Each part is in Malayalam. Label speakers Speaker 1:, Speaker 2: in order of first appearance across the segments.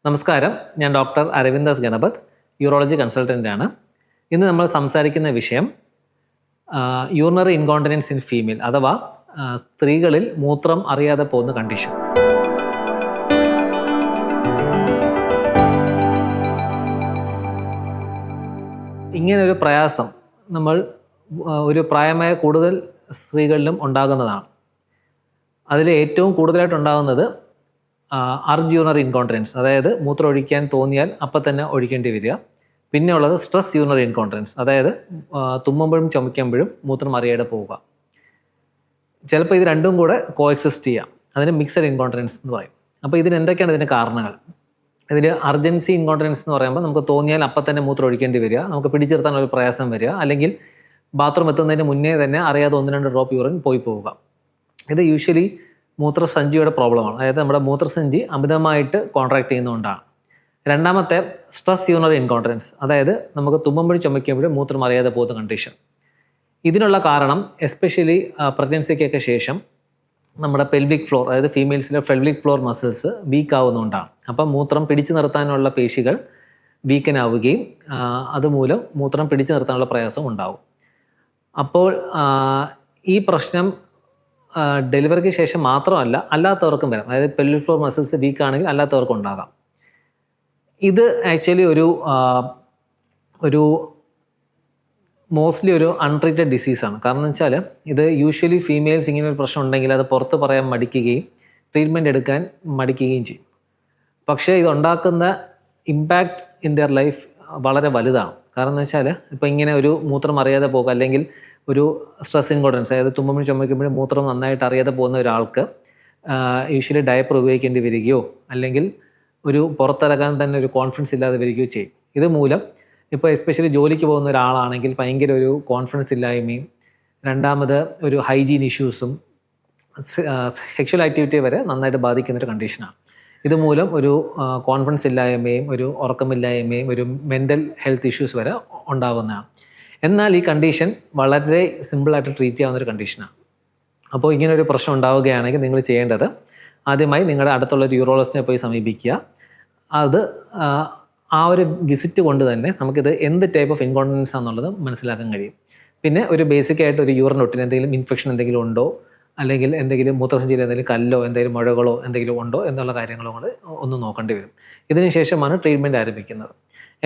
Speaker 1: നമസ്കാരം, ഞാൻ ഡോക്ടർ അരവിന്ദാസ് ഗണപത്, യൂറോളജി കൺസൾട്ടൻ്റ് ആണ്. ഇന്ന് നമ്മൾ സംസാരിക്കുന്ന വിഷയം യൂറിനറി ഇൻകോണ്ടിനൻസ് ഇൻ ഫീമെയിൽ, അഥവാ സ്ത്രീകളിൽ മൂത്രം അറിയാതെ പോകുന്ന കണ്ടീഷൻ. ഇങ്ങനൊരു പ്രയാസം നമ്മൾ ഒരു പ്രായമായ കൂടുതൽ സ്ത്രീകളിലും ഉണ്ടാകുന്നതാണ്. അതിൽ ഏറ്റവും കൂടുതലായിട്ടുണ്ടാകുന്നത് അർജ് യൂറിനറി ഇൻകോണ്ടിനൻസ്, അതായത് മൂത്രം ഒഴിക്കാൻ തോന്നിയാൽ അപ്പം തന്നെ ഒഴിക്കേണ്ടി വരിക. പിന്നെ ഉള്ളത് സ്ട്രെസ് യൂറിനറി ഇൻകോണ്ടിനൻസ്, അതായത് തുമ്മുമ്പോഴും ചുമയ്ക്കുമ്പോഴും മൂത്രം അറിയാതെ പോവുക. ചിലപ്പോൾ ഇത് രണ്ടും കൂടെ കോഎക്സിസ്റ്റ് ചെയ്യാം. അതിന് മിക്സഡ് ഇൻകോണ്ടിനൻസ് എന്ന് പറയും. അപ്പോൾ ഇതിന് എന്തൊക്കെയാണ് ഇതിൻ്റെ കാരണങ്ങൾ? ഇതിൽ അർജൻസി ഇൻകോണ്ടിനൻസ് എന്ന് പറയുമ്പോൾ നമുക്ക് തോന്നിയാൽ അപ്പം തന്നെ മൂത്രം ഒഴിക്കേണ്ടി വരിക, നമുക്ക് പിടിച്ചിർത്താനൊരു പ്രയാസം വരിക, അല്ലെങ്കിൽ ബാത്റൂം എത്തുന്നതിന് മുന്നേ തന്നെ അറിയാതെ 1-2 ഡ്രോപ്പ് യൂറിൻ പോയി പോവുക. ഇത് യൂഷ്വലി മൂത്രസഞ്ചിയുടെ പ്രോബ്ലമാണ്, അതായത് നമ്മുടെ മൂത്രസഞ്ചി അമിതമായിട്ട് കോൺട്രാക്ട് ചെയ്യുന്നതുകൊണ്ടാണ്. രണ്ടാമത്തെ സ്ട്രെസ് യൂറിനറി ഇൻകോണ്ടിനൻസ്, അതായത് നമുക്ക് തുമ്മുമ്പോഴും ചുമയ്ക്കുമ്പോഴും മൂത്രം അറിയാതെ പോകുന്ന കണ്ടീഷൻ. ഇതിനുള്ള കാരണം എസ്പെഷ്യലി പ്രഗ്നൻസിക്കൊക്കെ ശേഷം നമ്മുടെ പെൽവിക് ഫ്ലോർ, അതായത് ഫീമെയിൽസിലെ പെൽവിക് ഫ്ലോർ മസിൽസ് വീക്ക് ആവുന്നതുകൊണ്ടാണ്. അപ്പം മൂത്രം പിടിച്ചു നിർത്താനുള്ള പേശികൾ വീക്കനാവുകയും അതുമൂലം മൂത്രം പിടിച്ചു നിർത്താനുള്ള പ്രയാസവും ഉണ്ടാവും. അപ്പോൾ ഈ പ്രശ്നം ഡെലിവറിക്ക് ശേഷം മാത്രമല്ല, അല്ലാത്തവർക്കും വരാം. അതായത് പെൽവിക് ഫ്ലോർ മസിൽസ് വീക്ക് ആണെങ്കിൽ അല്ലാത്തവർക്കും ഉണ്ടാകാം. ഇത് ആക്ച്വലി ഒരു മോസ്റ്റ്ലി ഒരു അൺട്രീറ്റഡ് ഡിസീസാണ്. കാരണം എന്ന് വെച്ചാൽ ഇത് യൂഷ്വലി ഫീമെയിൽസ് ഇങ്ങനെ ഒരു പ്രശ്നം ഉണ്ടെങ്കിൽ അത് പുറത്ത് പറയാൻ മടിക്കുകയും ട്രീറ്റ്മെൻറ്റ് എടുക്കാൻ മടിക്കുകയും ചെയ്യും. പക്ഷേ ഇതുണ്ടാക്കുന്ന ഇമ്പാക്റ്റ് ഇൻ ദിയർ ലൈഫ് വളരെ വലുതാണ്. കാരണം എന്ന് വെച്ചാൽ ഇപ്പോൾ ഇങ്ങനെ ഒരു മൂത്രം അറിയാതെ പോകുക, അല്ലെങ്കിൽ ഒരു സ്ട്രെസ് ഇൻകോണ്ടിനൻസ്, അതായത് തുമ്മുമ്പോഴും ചുമയ്ക്കുമ്പോഴും മൂത്രം നന്നായിട്ട് അറിയാതെ പോകുന്ന ഒരാൾക്ക് യൂഷ്വലി ഡയപ്പർ ഉപയോഗിക്കേണ്ടി വരികയോ അല്ലെങ്കിൽ ഒരു പുറത്തിറങ്ങാൻ തന്നെ ഒരു കോൺഫിഡൻസ് ഇല്ലാതെ വരികയോ ചെയ്യും. ഇതുമൂലം ഇപ്പോൾ എസ്പെഷ്യലി ജോലിക്ക് പോകുന്ന ഒരാളാണെങ്കിൽ ഭയങ്കര ഒരു കോൺഫിഡൻസ് ഇല്ലായ്മയും, രണ്ടാമത് ഒരു ഹൈജീൻ ഇഷ്യൂസും, സെക്ഷൽ ആക്ടിവിറ്റി വരെ നന്നായിട്ട് ബാധിക്കുന്നൊരു കണ്ടീഷനാണ്. ഇതുമൂലം ഒരു കോൺഫിഡൻസ് ഇല്ലായ്മയും, ഒരു ഉറക്കമില്ലായ്മയും, ഒരു മെൻ്റൽ ഹെൽത്ത് ഇഷ്യൂസ് വരെ ഉണ്ടാകുന്നതാണ്. എന്നാൽ ഈ കണ്ടീഷൻ വളരെ സിമ്പിളായിട്ട് ട്രീറ്റ് ചെയ്യാവുന്നൊരു കണ്ടീഷനാണ്. അപ്പോൾ ഇങ്ങനൊരു പ്രശ്നം ഉണ്ടാവുകയാണെങ്കിൽ നിങ്ങൾ ചെയ്യേണ്ടത്, ആദ്യമായി നിങ്ങളുടെ അടുത്തുള്ളൊരു യൂറോളജിസ്റ്റിനെ പോയി സമീപിക്കുക. അത് ആ ഒരു വിസിറ്റ് കൊണ്ട് തന്നെ നമുക്കിത് എന്ത് ടൈപ്പ് ഓഫ് ഇൻകോണ്ടിനൻസ് ആണെന്നുള്ളത് മനസ്സിലാക്കാൻ കഴിയും. പിന്നെ ഒരു ബേസിക് ആയിട്ട് ഒരു യൂറിൻ റൂട്ടിന് എന്തെങ്കിലും ഇൻഫെക്ഷൻ എന്തെങ്കിലും ഉണ്ടോ, അല്ലെങ്കിൽ എന്തെങ്കിലും മൂത്രസഞ്ചിയിൽ എന്തെങ്കിലും കല്ലോ എന്തെങ്കിലും മുഴകളോ എന്തെങ്കിലും ഉണ്ടോ എന്നുള്ള കാര്യങ്ങളും കൂടെ ഒന്ന് നോക്കേണ്ടി വരും. ഇതിന് ശേഷമാണ് ട്രീറ്റ്മെൻറ്റ് ആരംഭിക്കുന്നത്.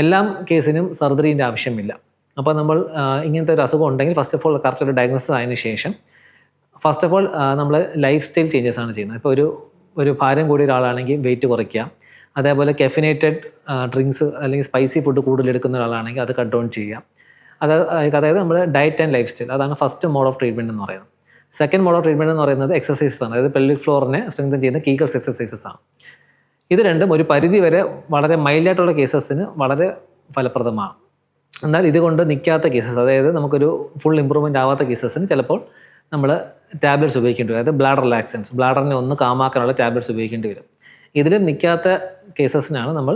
Speaker 1: എല്ലാ കേസിനും സർജറീൻ്റെ ആവശ്യമില്ല. അപ്പോൾ നമ്മൾ ഇങ്ങനത്തെ ഒരു അസുഖം ഉണ്ടെങ്കിൽ ഫസ്റ്റ് ഓഫ് ഓൾ കറക്റ്റ് ഒരു ഡയഗ്നോസിസ് ആയതിനു ശേഷം ഫസ്റ്റ് ഓഫ് ഓൾ നമ്മൾ ലൈഫ് സ്റ്റൈൽ ചേഞ്ചസ് ആണ് ചെയ്യുന്നത്. ഇപ്പോൾ ഒരു ഭാരം കൂടിയ ഒരാളാണെങ്കിൽ വെയിറ്റ് കുറയ്ക്കുക, അതേപോലെ കെഫിനേറ്റഡ് ഡ്രിങ്ക്സ് അല്ലെങ്കിൽ സ്പൈസി ഫുഡ് കൂടുതൽ എടുക്കുന്ന ഒരാളാണെങ്കിൽ അത് കട്ട് ഡൗൺ ചെയ്യുക. അതായത് നമ്മൾ ഡയറ്റ് ആൻഡ് ലൈഫ് സ്റ്റൈൽ, അതാണ് ഫസ്റ്റ് മോഡ് ഓഫ് ട്രീറ്റ്മെൻറ്റ് എന്ന് പറയുന്നത്. സെക്കൻഡ് മോഡ് ഓഫ് ട്രീറ്റ്മെൻറ്റ് എന്ന് പറയുന്നത് എക്സസൈസസ് ആണ്, അതായത് പെൽവിക് ഫ്ലോറിനെ സ്ട്രെങ്തൻ ചെയ്യുന്ന കീഗൽസ് എക്സസൈസസ് ആണ്. ഇത് രണ്ടും ഒരു പരിധി വരെ വളരെ മൈൽഡായിട്ടുള്ള കേസസിന് വളരെ ഫലപ്രദമാണ്. എന്നാൽ ഇതുകൊണ്ട് നിൽക്കാത്ത കേസസ്, അതായത് നമുക്കൊരു ഫുൾ ഇമ്പ്രൂവ്മെൻ്റ് ആവാത്ത കേസസിന് ചിലപ്പോൾ നമ്മൾ ടാബ്ലറ്റ്സ് ഉപയോഗിക്കേണ്ടി വരും. അതായത് ബ്ലാഡർ റിലാക്സൻസ്, ബ്ലാഡറിനെ ഒന്ന് കാമാക്കാനുള്ള ടാബ്ലറ്റ്സ് ഉപയോഗിക്കേണ്ടി വരും. ഇതിലും നിൽക്കാത്ത കേസസിനാണ് നമ്മൾ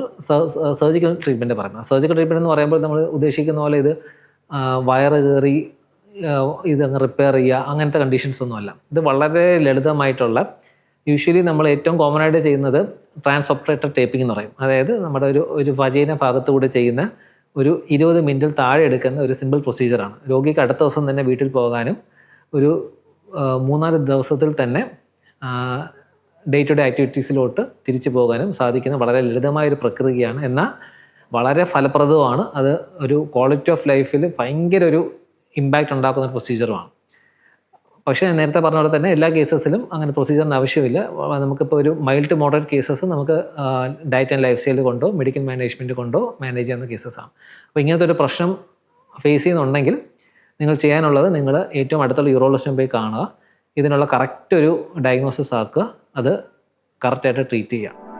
Speaker 1: സർജിക്കൽ ട്രീറ്റ്മെൻറ്റ് പറയുന്നത്. സർജിക്കൽ ട്രീറ്റ്മെൻറ്റ് എന്ന് പറയുമ്പോൾ നമ്മൾ ഉദ്ദേശിക്കുന്ന പോലെ ഇത് വയറ് കയറി ഇതങ്ങ് റിപ്പയർ ചെയ്യുക അങ്ങനത്തെ കണ്ടീഷൻസ് ഒന്നുമല്ല. ഇത് വളരെ ലളിതമായിട്ടുള്ള, യൂഷ്വലി നമ്മൾ ഏറ്റവും കോമൺ ആയിട്ട് ചെയ്യുന്നത് ട്രാൻസ്ഒപ്പറേറ്റർ ടേപ്പിംഗ് എന്ന് പറയും. അതായത് നമ്മുടെ ഒരു വജൈന ഭാഗത്തുകൂടെ ചെയ്യുന്ന ഒരു 20 മിനിറ്റിൽ താഴെ എടുക്കുന്ന ഒരു സിമ്പിൾ പ്രൊസീജിയറാണ്. രോഗിക്ക് അടുത്ത ദിവസം തന്നെ വീട്ടിൽ പോകാനും ഒരു 3-4 ദിവസത്തിൽ തന്നെ ഡേ ടു ഡേ ആക്ടിവിറ്റീസിലോട്ട് തിരിച്ചു പോകാനും സാധിക്കുന്ന വളരെ ലളിതമായൊരു പ്രക്രിയയാണ്. എന്നാൽ വളരെ ഫലപ്രദവുമാണ്. അത് ഒരു ക്വാളിറ്റി ഓഫ് ലൈഫിൽ ഭയങ്കര ഒരു ഇമ്പാക്റ്റ് ഉണ്ടാക്കുന്ന ഒരു പ്രൊസീജിയറുമാണ്. പക്ഷേ നേരത്തെ പറഞ്ഞ പോലെ തന്നെ എല്ലാ കേസസിലും അങ്ങനെ പ്രൊസീജിയറിന് ആവശ്യമില്ല. നമുക്കിപ്പോൾ ഒരു മൈൽഡ് ടു മോഡറേറ്റ് കേസസ് നമുക്ക് ഡയറ്റ് ആൻഡ് ലൈഫ് സ്റ്റൈൽ കൊണ്ടോ മെഡിക്കൽ മാനേജ്മെൻറ്റ് കൊണ്ടോ മാനേജ് ചെയ്യുന്ന കേസസാണ്. അപ്പോൾ ഇങ്ങനത്തെ ഒരു പ്രശ്നം ഫേസ് ചെയ്യുന്നുണ്ടെങ്കിൽ നിങ്ങൾ ചെയ്യാനുള്ളത്, നിങ്ങൾ ഏറ്റവും അടുത്തുള്ള യൂറോളജിസ്റ്റിനെ പോയി കാണുക, ഇതിനുള്ള കറക്റ്റ് ഒരു ഡയഗ്നോസിസ് ആക്കുക, അത് കറക്റ്റായിട്ട് ട്രീറ്റ് ചെയ്യുക.